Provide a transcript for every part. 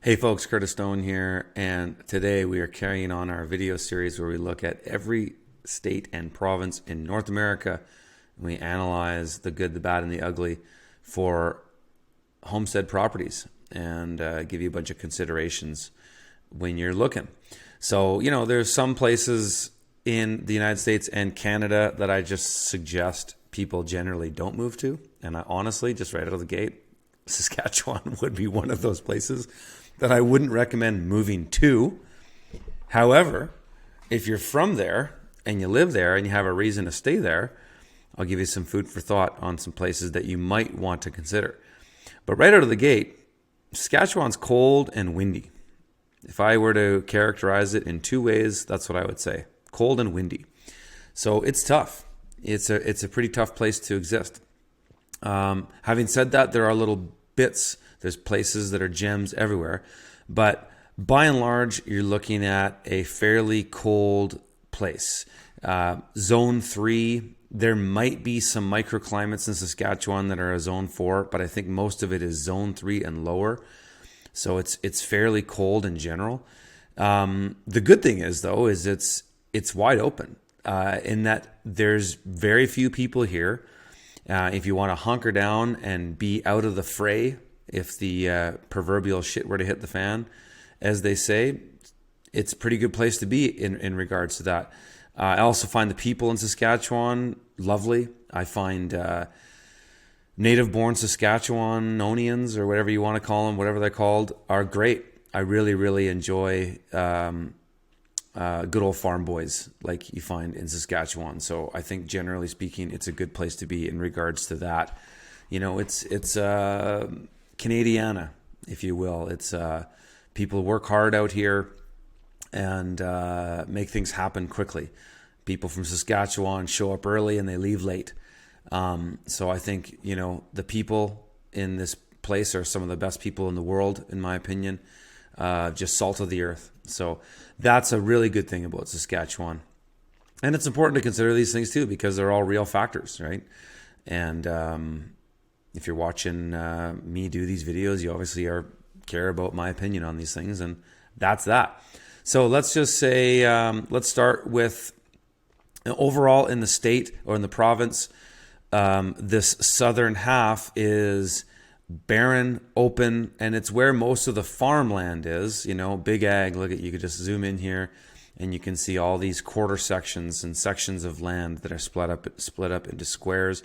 Hey folks, Curtis Stone here, and today we are carrying on our video series where we look at every state and province in North America and we analyze the good, the bad, and the ugly for homestead properties and give you a bunch of considerations when you're looking. So, there's some places in the United States and Canada that I just suggest people generally don't move to. And I honestly, just right out of the gate, Saskatchewan would be one of those places that I wouldn't recommend moving to. However, if you're from there and you live there and you have a reason to stay there, I'll give you some food for thought on some places that you might want to consider. But right out of the gate, Saskatchewan's cold and windy. If I were to characterize it in two ways, that's what I would say. Cold and windy. So it's tough. It's a pretty tough place to exist. Having said that, there are little bits. There's places that are gems everywhere. But by and large, you're looking at a fairly cold place. Zone 3, there might be some microclimates in Saskatchewan that are a zone 4, but I think most of it is zone 3 and lower. So it's fairly cold in general. The good thing is, though, is it's wide open in that there's very few people here. If you want to hunker down and be out of the fray, if the proverbial shit were to hit the fan, as they say, it's a pretty good place to be in regards to that. I also find the people in Saskatchewan lovely. I find native-born Saskatchewanonians, or whatever you want to call them, whatever they're called, are great. I really, really enjoy good old farm boys like you find in Saskatchewan. So I think generally speaking, it's a good place to be in regards to that. It's Canadiana, if you will. It's people work hard out here and make things happen quickly. People from Saskatchewan show up early and they leave late. So I think, the people in this place are some of the best people in the world, in my opinion. Just salt of the earth. So that's a really good thing about Saskatchewan. And it's important to consider these things too, because they're all real factors, right? And if you're watching me do these videos, you obviously care about my opinion on these things, and that's that. So let's just say, let's start with overall in the state or in the province, this southern half is barren, open, and it's where most of the farmland is, big ag. Look at, you could just zoom in here and you can see all these quarter sections and sections of land that are split up into squares,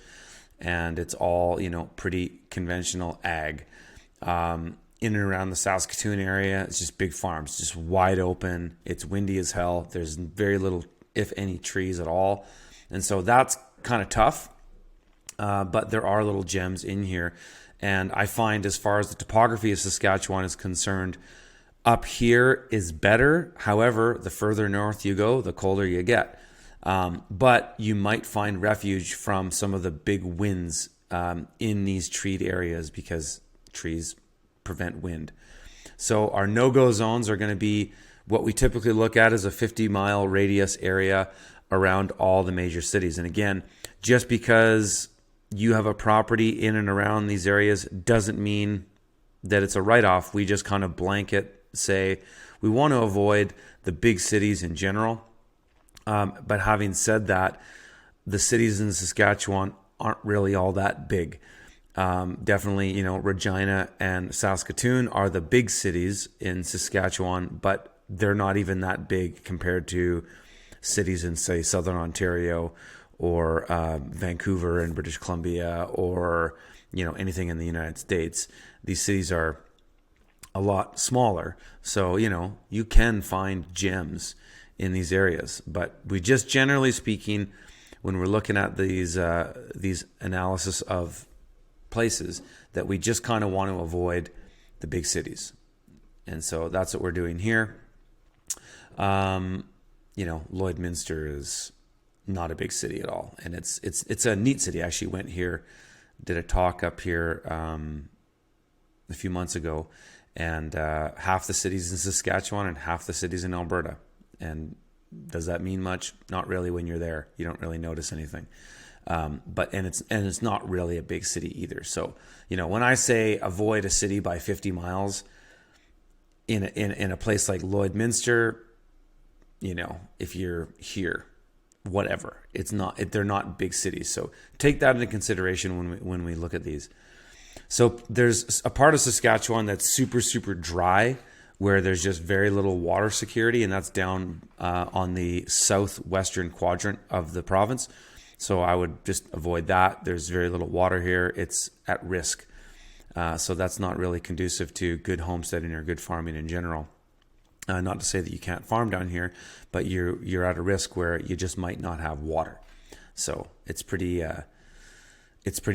and it's all, pretty conventional ag. In and around the Saskatoon area, it's just big farms, just wide open. It's windy as hell. There's very little, if any, trees at all. And so that's kind of tough. But there are little gems in here. And I find, as far as the topography of Saskatchewan is concerned, up here is better. However, the further north you go, the colder you get. But you might find refuge from some of the big winds in these treed areas, because trees prevent wind. So our no-go zones are going to be what we typically look at as a 50-mile radius area around all the major cities. And again, just because you have a property in and around these areas doesn't mean that it's a write-off. We just kind of blanket say we want to avoid the big cities in general. But having said that, the cities in Saskatchewan aren't really all that big. Definitely, Regina and Saskatoon are the big cities in Saskatchewan, but they're not even that big compared to cities in, say, Southern Ontario or Vancouver in British Columbia, or anything in the United States. These cities are a lot smaller, so you can find gems in these areas. But we just, generally speaking, when we're looking at these analysis of places, that we just kind of want to avoid the big cities. And so that's what we're doing here. Lloydminster is not a big city at all, and it's a neat city. I actually went here, did a talk up here a few months ago, and half the cities in Saskatchewan and half the cities in Alberta. And does that mean much? Not really. When you're there, you don't really notice anything. But it's not really a big city either. So when I say avoid a city by 50 miles, in a place like Lloydminster, if you're here, whatever, they're not big cities. So take that into consideration when we look at these. So there's a part of Saskatchewan that's super, super dry, where there's just very little water security, and that's down on the southwestern quadrant of the province. So I would just avoid that. There's very little water here. It's at risk. So that's not really conducive to good homesteading or good farming in general. Not to say that you can't farm down here, but you're at a risk where you just might not have water. So it's pretty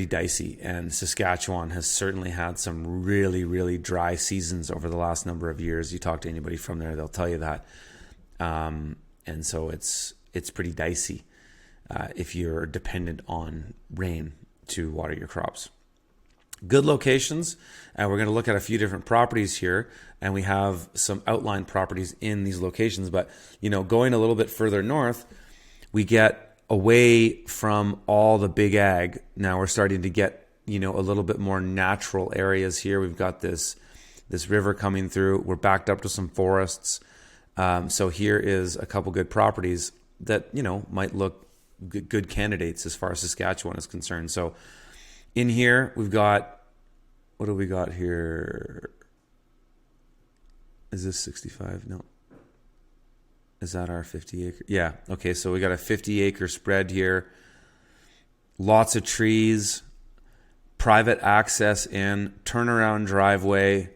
dicey. And Saskatchewan has certainly had some really, really dry seasons over the last number of years. You talk to anybody from there, they'll tell you that. And so it's pretty dicey if you're dependent on rain to water your crops. Good locations, and we're going to look at a few different properties here, and we have some outlined properties in these locations. But going a little bit further north, we get away from all the big ag. Now we're starting to get a little bit more natural areas here. We've got this river coming through. We're backed up to some forests. So here is a couple good properties that might look good candidates as far as Saskatchewan is concerned. So in here, we've got, what do we got here? Is this 65? No. Is that our 50 acre? Yeah. Okay. So we got a 50 acre spread here. Lots of trees, private access in, turnaround driveway.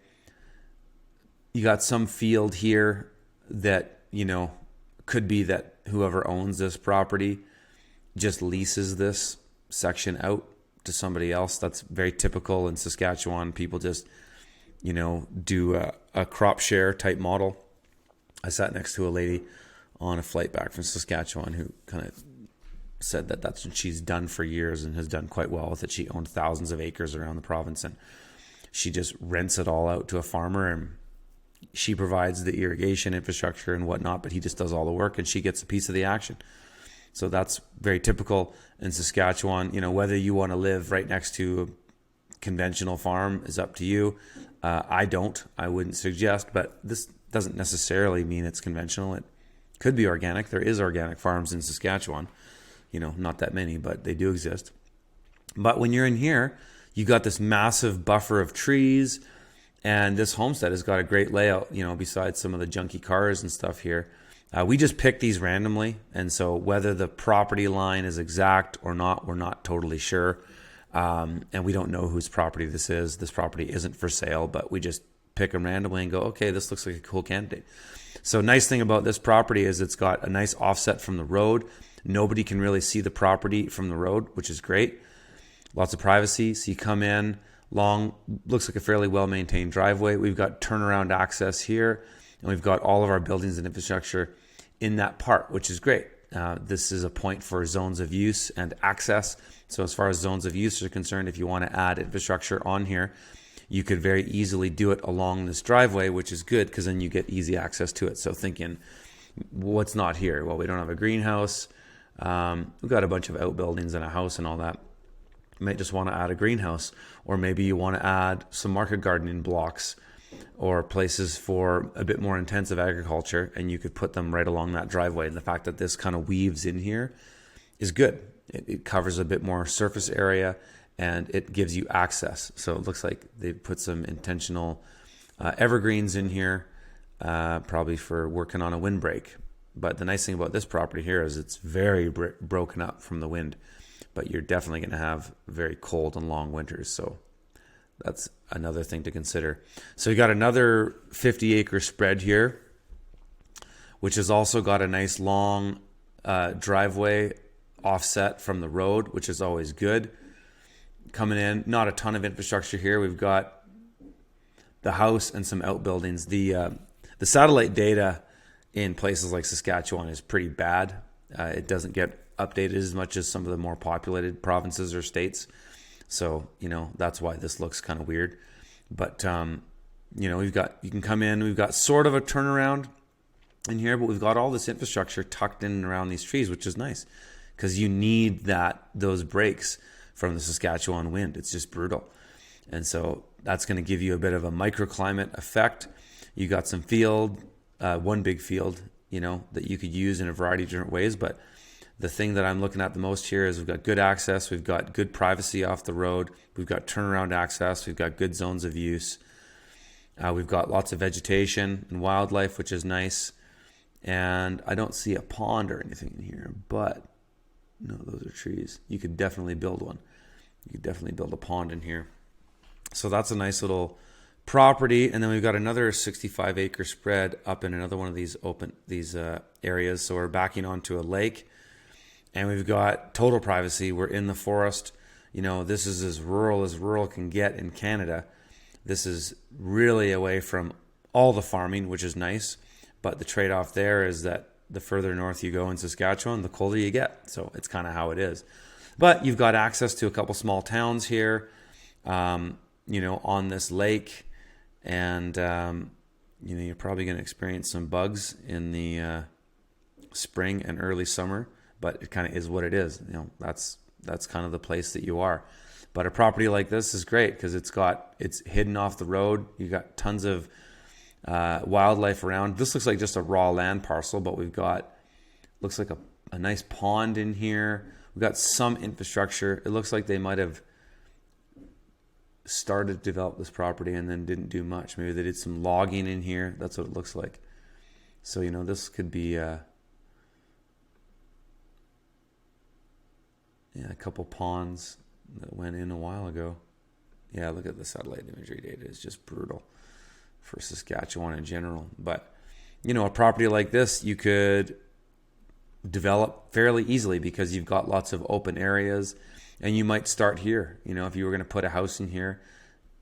You got some field here that, could be that whoever owns this property just leases this section out to somebody else. That's very typical in Saskatchewan. People just, do a crop share type model. I sat next to a lady on a flight back from Saskatchewan who kind of said that that's what she's done for years and has done quite well with it. She owns thousands of acres around the province, and she just rents it all out to a farmer, and she provides the irrigation infrastructure and whatnot, but he just does all the work and she gets a piece of the action. So that's very typical in Saskatchewan. Whether you want to live right next to a conventional farm is up to you. I wouldn't suggest, but this doesn't necessarily mean it's conventional. It could be organic. There is organic farms in Saskatchewan. Not that many, but they do exist. But when you're in here, you got this massive buffer of trees, and this homestead has got a great layout, besides some of the junky cars and stuff here. We just picked these randomly, and so whether the property line is exact or not, we're not totally sure. And we don't know whose property this is. This property isn't for sale, but we just pick them randomly and go, okay, this looks like a cool candidate. So nice thing about this property is it's got a nice offset from the road. Nobody can really see the property from the road, which is great. Lots of privacy. So you come in, looks like a fairly well-maintained driveway. We've got turnaround access here, and we've got all of our buildings and infrastructure in that part, which is great. This is a point for zones of use and access. So as far as zones of use are concerned, if you want to add infrastructure on here, you could very easily do it along this driveway, which is good because then you get easy access to it. So thinking, what's not here? Well, we don't have a greenhouse. We've got a bunch of outbuildings and a house and all that. You might just want to add a greenhouse, or maybe you want to add some market gardening blocks or places for a bit more intensive agriculture, and you could put them right along that driveway. And the fact that this kind of weaves in here is good. It covers a bit more surface area, and it gives you access. So it looks like they put some intentional evergreens in here, probably for working on a windbreak. But the nice thing about this property here is it's very broken up from the wind, but you're definitely going to have very cold and long winters. So that's another thing to consider. So you got another 50 acre spread here, which has also got a nice long driveway offset from the road, which is always good. Coming in, not a ton of infrastructure here. We've got the house and some outbuildings. The satellite data in places like Saskatchewan is pretty bad. It doesn't get updated as much as some of the more populated provinces or states. So, that's why this looks kind of weird. But, you can come in, we've got sort of a turnaround in here, but we've got all this infrastructure tucked in and around these trees, which is nice because you need those breaks from the Saskatchewan wind. It's just brutal. And so that's going to give you a bit of a microclimate effect. You got some field, one big field, that you could use in a variety of different ways. But the thing that I'm looking at the most here is we've got good access. We've got good privacy off the road. We've got turnaround access. We've got good zones of use. We've got lots of vegetation and wildlife, which is nice. And I don't see a pond or anything in here, but no, those are trees. You could definitely build one. You could definitely build a pond in here. So that's a nice little property. And then we've got another 65 acre spread up in another one of these areas. So we're backing onto a lake, and we've got total privacy. We're in the forest. This is as rural can get in Canada. This is really away from all the farming, which is nice. But the trade-off there is that the further north you go in Saskatchewan, the colder you get. So it's kind of how it is. But you've got access to a couple small towns here, on this lake. And, you're probably going to experience some bugs in the spring and early summer. But it kind of is what it is. That's kind of the place that you are. But a property like this is great because it's hidden off the road. You got tons of wildlife around. This looks like just a raw land parcel, but looks like a nice pond in here. We've got some infrastructure. It looks like they might have started to develop this property and then didn't do much. Maybe they did some logging in here. That's what it looks like. So, this could be a couple ponds that went in a while ago. Yeah, look at the satellite imagery data. It's just brutal for Saskatchewan in general. But, a property like this, you could develop fairly easily because you've got lots of open areas, and you might start here. If you were going to put a house in here,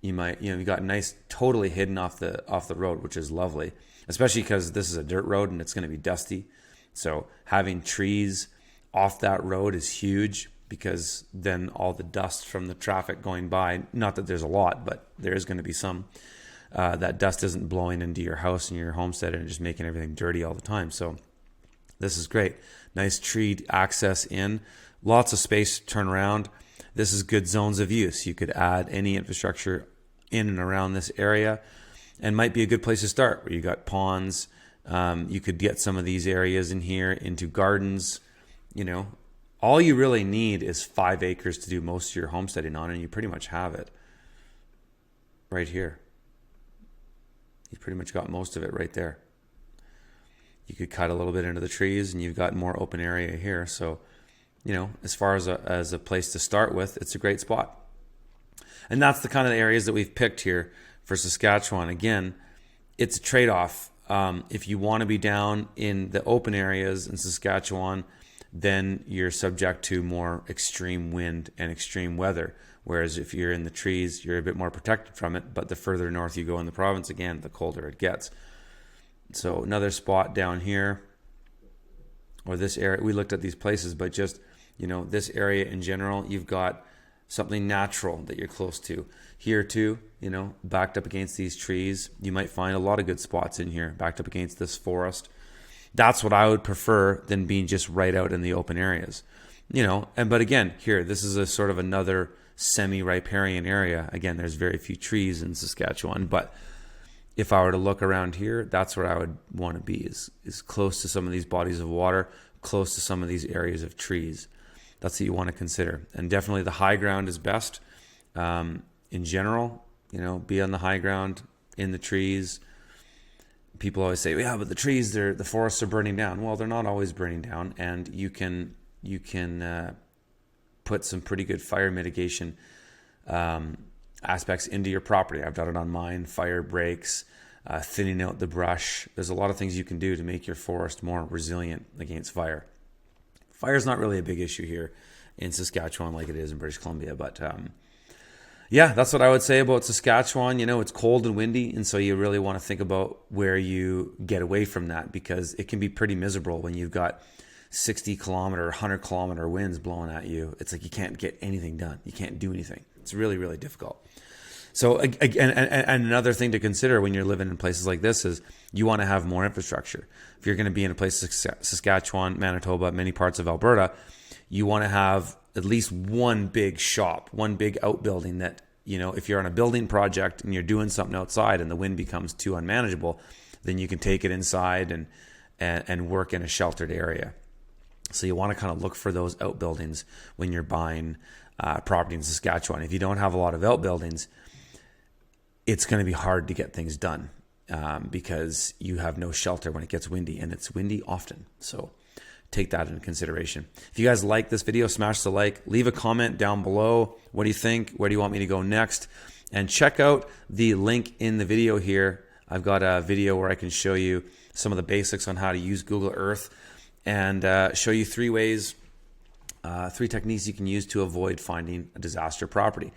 you might, you got nice, totally hidden off the road, which is lovely, especially because this is a dirt road and it's going to be dusty. So having trees off that road is huge, because then all the dust from the traffic going by, not that there's a lot, but there is going to be some, that dust isn't blowing into your house and your homestead and just making everything dirty all the time. So this is great. Nice tree access in, lots of space to turn around. This is good zones of use. You could add any infrastructure in and around this area, and might be a good place to start where you got ponds. You could get some of these areas in here into gardens. All you really need is 5 acres to do most of your homesteading on, and you pretty much have it right here. You pretty much got most of it right there. You could cut a little bit into the trees, and you've got more open area here. So, as far as a place to start with, it's a great spot. And that's the kind of areas that we've picked here for Saskatchewan. Again, it's a trade-off. If you want to be down in the open areas in Saskatchewan, then you're subject to more extreme wind and extreme weather. Whereas if you're in the trees, you're a bit more protected from it. But the further north you go in the province, again, the colder it gets. So another spot down here, or this area, we looked at these places, but just, this area in general, you've got something natural that you're close to. Here too, backed up against these trees, you might find a lot of good spots in here, backed up against this forest. That's what I would prefer than being just right out in the open areas, but again, here, this is a sort of another semi-riparian area. Again, there's very few trees in Saskatchewan, but if I were to look around here, that's where I would want to be, is close to some of these bodies of water, close to some of these areas of trees. That's what you want to consider. And definitely the high ground is best. In general, be on the high ground, in the trees. People always say, yeah, but the trees, the forests are burning down. Well, they're not always burning down, and you can put some pretty good fire mitigation aspects into your property. I've done it on mine. Fire breaks, thinning out the brush. There's a lot of things you can do to make your forest more resilient against fire. Fire's not really a big issue here in Saskatchewan like it is in British Columbia, but that's what I would say about Saskatchewan. It's cold and windy, and so you really want to think about where you get away from that, because it can be pretty miserable when you've got 60 kilometer, 100 kilometer winds blowing at you. It's like you can't get anything done. You can't do anything. It's really, really difficult. So again, and another thing to consider when you're living in places like this is you want to have more infrastructure. If you're going to be in a place like Saskatchewan, Manitoba, many parts of Alberta, you want to have at least one big shop, one big outbuilding that if you're on a building project and you're doing something outside and the wind becomes too unmanageable, then you can take it inside and work in a sheltered area. So you want to kind of look for those outbuildings when you're buying property in Saskatchewan. If you don't have a lot of outbuildings, it's going to be hard to get things done because you have no shelter when it gets windy, and it's windy often. So take that into consideration. If you guys like this video, smash the like, leave a comment down below. What do you think? Where do you want me to go next? And check out the link in the video here. I've got a video where I can show you some of the basics on how to use Google Earth and show you 3 ways, 3 techniques you can use to avoid finding a disaster property.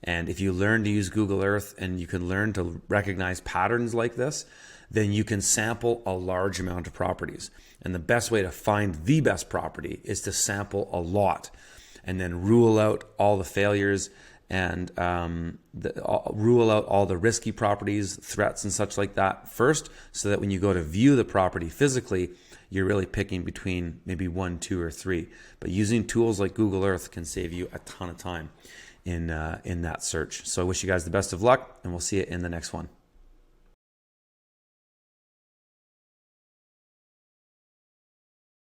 And if you learn to use Google Earth and you can learn to recognize patterns like this, then you can sample a large amount of properties. And the best way to find the best property is to sample a lot and then rule out all the failures and rule out all the risky properties, threats and such like that first, so that when you go to view the property physically, you're really picking between maybe 1, 2, or 3. But using tools like Google Earth can save you a ton of time in that search. So I wish you guys the best of luck, and we'll see you in the next one.